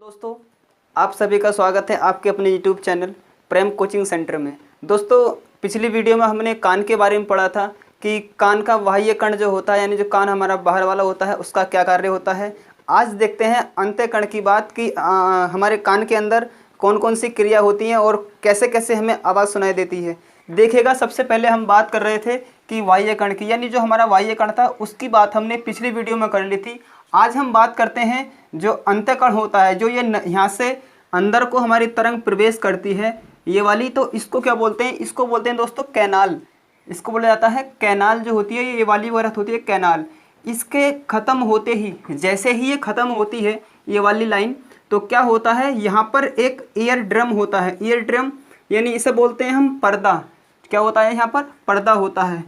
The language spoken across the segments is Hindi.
दोस्तों, आप सभी का स्वागत है आपके अपने YouTube चैनल प्रेम कोचिंग सेंटर में। दोस्तों, पिछली वीडियो में हमने कान के बारे में पढ़ा था कि कान का बाह्य कण जो होता है, यानी जो कान हमारा बाहर वाला होता है, उसका क्या कार्य होता है। आज देखते हैं अंत्य कण की बात कि हमारे कान के अंदर कौन कौन सी क्रिया होती हैं और कैसे कैसे हमें आवाज़ सुनाई देती है। देखिएगा, सबसे पहले हम बात कर रहे थे कि बाह्य कण की, यानी जो हमारा बाह्य कण था उसकी बात हमने पिछली वीडियो में कर ली थी। आज हम बात करते हैं जो अंतःकण होता है, जो ये यहाँ से अंदर को हमारी तरंग प्रवेश करती है, ये वाली, तो इसको क्या बोलते हैं? इसको बोलते हैं दोस्तों कैनाल। इसको बोला जाता है कैनाल। जो होती है ये वाली वरत होती है कैनाल। इसके ख़त्म होते ही, जैसे ही ये ख़त्म होती है ये वाली लाइन, तो क्या होता है, यहाँ पर एक ईयर ड्रम होता है। ईयर ड्रम यानी इसे बोलते हैं हम पर्दा। क्या होता है? यहाँ पर पर्दा होता है।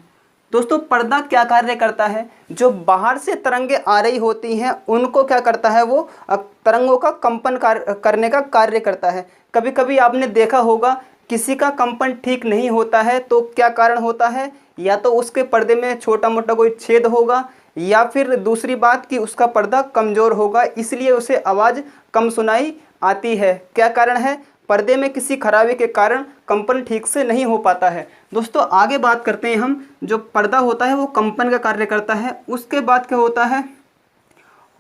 दोस्तों, पर्दा क्या कार्य करता है? जो बाहर से तरंगे आ रही होती हैं उनको क्या करता है, वो तरंगों का कंपन करने का कार्य करता है। कभी कभी आपने देखा होगा किसी का कंपन ठीक नहीं होता है, तो क्या कारण होता है? या तो उसके पर्दे में छोटा मोटा कोई छेद होगा, या फिर दूसरी बात कि उसका पर्दा कमज़ोर होगा, इसलिए उसे आवाज़ कम सुनाई आती है। क्या कारण है? पर्दे में किसी खराबी के कारण कंपन ठीक से नहीं हो पाता है। दोस्तों, आगे बात करते हैं हम। जो पर्दा होता है वो कंपन का कार्य करता है। उसके बाद क्या होता है,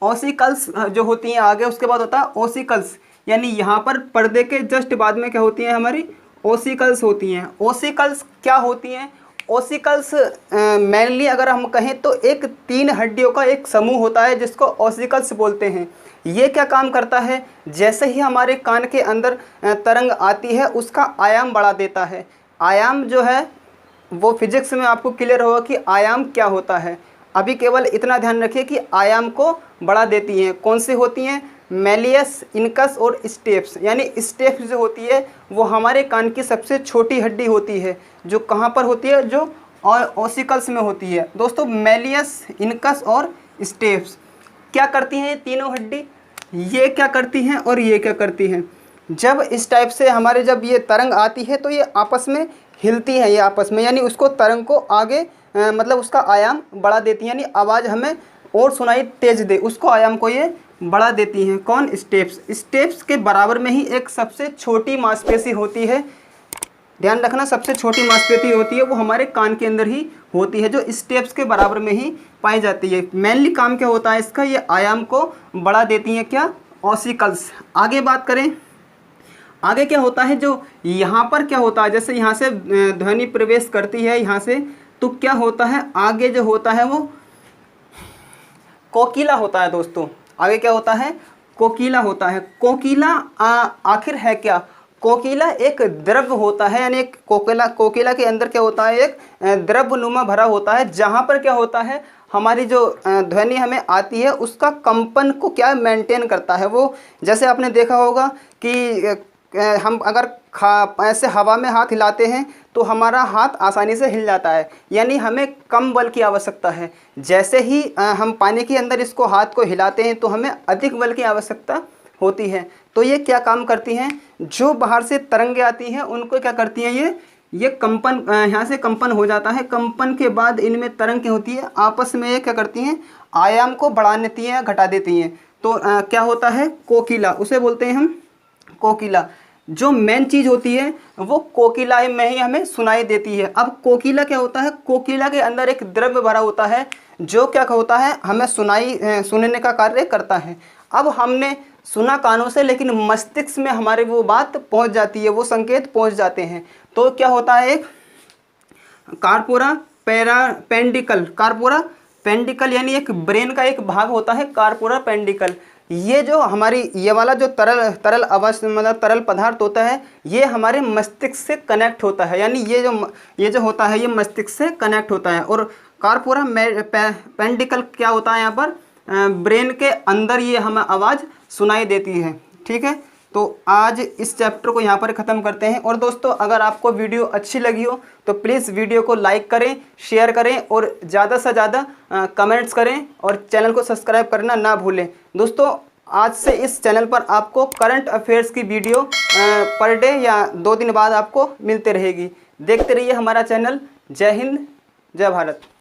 ऑसिकल्स जो होती हैं आगे। उसके बाद होता है ऑसिकल्स, यानी यहाँ पर पर्दे के जस्ट बाद में क्या होती हैं, हमारी ऑसिकल्स होती हैं। ऑसिकल्स क्या होती हैं? ऑसिकल्स मेनली अगर हम कहें तो एक 3 हड्डियों का एक समूह होता है जिसको ऑसिकल्स बोलते हैं। ये क्या काम करता है? जैसे ही हमारे कान के अंदर तरंग आती है उसका आयाम बढ़ा देता है। आयाम जो है वो फिजिक्स में आपको क्लियर होगा कि आयाम क्या होता है। अभी केवल इतना ध्यान रखिए कि आयाम को बढ़ा देती हैं। कौन सी होती हैं? मेलियस, इनकस और स्टेप्स। यानी स्टेप्स जो होती है वो हमारे कान की सबसे छोटी हड्डी होती है, जो कहाँ पर होती है, जो ऑसिकल्स में होती है। दोस्तों, मेलियस, इनकस और स्टेप्स क्या करती हैं? ये तीनों हड्डी ये क्या करती हैं और ये क्या करती हैं? जब इस टाइप से हमारे जब ये तरंग आती है तो ये आपस में हिलती हैं, ये आपस में, यानी उसको तरंग को आगे मतलब उसका आयाम बढ़ा देती हैं, यानी आवाज़ हमें और सुनाई तेज दे, उसको आयाम को ये बढ़ा देती हैं। कौन? स्टेप्स। स्टेप्स के बराबर में ही एक सबसे छोटी मांसपेशी होती है। ध्यान रखना, सबसे छोटी मांसपेशी होती है वो हमारे कान के अंदर ही होती है, जो स्टेप्स के बराबर में ही पाई जाती है। मेनली काम क्या होता है इसका? ये आयाम को बढ़ा देती हैं। क्या? ऑसिकल्स। आगे बात करें, आगे क्या होता है, जो यहाँ पर क्या होता है, जैसे यहाँ से ध्वनि प्रवेश करती है यहाँ से, तो क्या होता है, आगे जो होता है वो कोकिला होता है। दोस्तों, आगे क्या होता है? कोकिला होता है। कोकिला आखिर है क्या? कोकिला एक द्रव होता है, यानी एक कोकिला के अंदर क्या होता है, एक द्रवनुमा भरा होता है, जहाँ पर क्या होता है, हमारी जो ध्वनि हमें आती है उसका कंपन को क्या मेंटेन करता है। वो जैसे आपने देखा होगा कि हम अगर ऐसे हवा में हाथ हिलाते हैं तो हमारा हाथ आसानी से हिल जाता है, यानी हमें कम बल की आवश्यकता है। जैसे ही हम पानी के अंदर इसको हाथ को हिलाते हैं तो हमें अधिक बल की आवश्यकता होती है। तो ये क्या काम करती हैं? जो बाहर से तरंगे आती हैं उनको क्या करती हैं, ये कंपन, यहाँ से कंपन हो जाता है। कंपन के बाद इनमें तरंग क्या होती है, आपस में ये क्या करती हैं, आयाम को बढ़ा देती हैं, घटा देती हैं। तो क्या होता है? कोकिला, उसे बोलते हैं हम कोकिला। जो मेन चीज़ होती है वो कोकिला में ही हमें सुनाई देती है। अब कोकिला क्या होता है? कोकिला के अंदर एक द्रव्य भरा होता है जो क्या होता है, हमें सुनने का कार्य करता है। अब हमने सुना कानों से, लेकिन मस्तिष्क में हमारे वो बात पहुंच जाती है, वो संकेत पहुंच जाते हैं। तो क्या होता है, एक कार्पोरा पेंडिकल। कार्पोरा पेंडिकल यानी एक ब्रेन का एक भाग होता है कार्पोरा पेंडिकल। ये जो हमारी ये वाला जो तरल अवस्था मतलब तरल पदार्थ होता है, ये हमारे मस्तिष्क से कनेक्ट होता है, यानी ये जो होता है ये मस्तिष्क से कनेक्ट होता है। और कार्पोरा पेंडिकल क्या होता है, यहाँ पर ब्रेन के अंदर ये हमें आवाज़ सुनाई देती है। ठीक है, तो आज इस चैप्टर को यहाँ पर ख़त्म करते हैं। और दोस्तों, अगर आपको वीडियो अच्छी लगी हो तो प्लीज़ वीडियो को लाइक करें, शेयर करें और ज़्यादा से ज़्यादा कमेंट्स करें और चैनल को सब्सक्राइब करना ना भूलें। दोस्तों, आज से इस चैनल पर आपको करंट अफेयर्स की वीडियो पर डे या 2 दिन बाद आपको मिलते रहेगी। देखते रहिए हमारा चैनल। जय हिंद, जय भारत।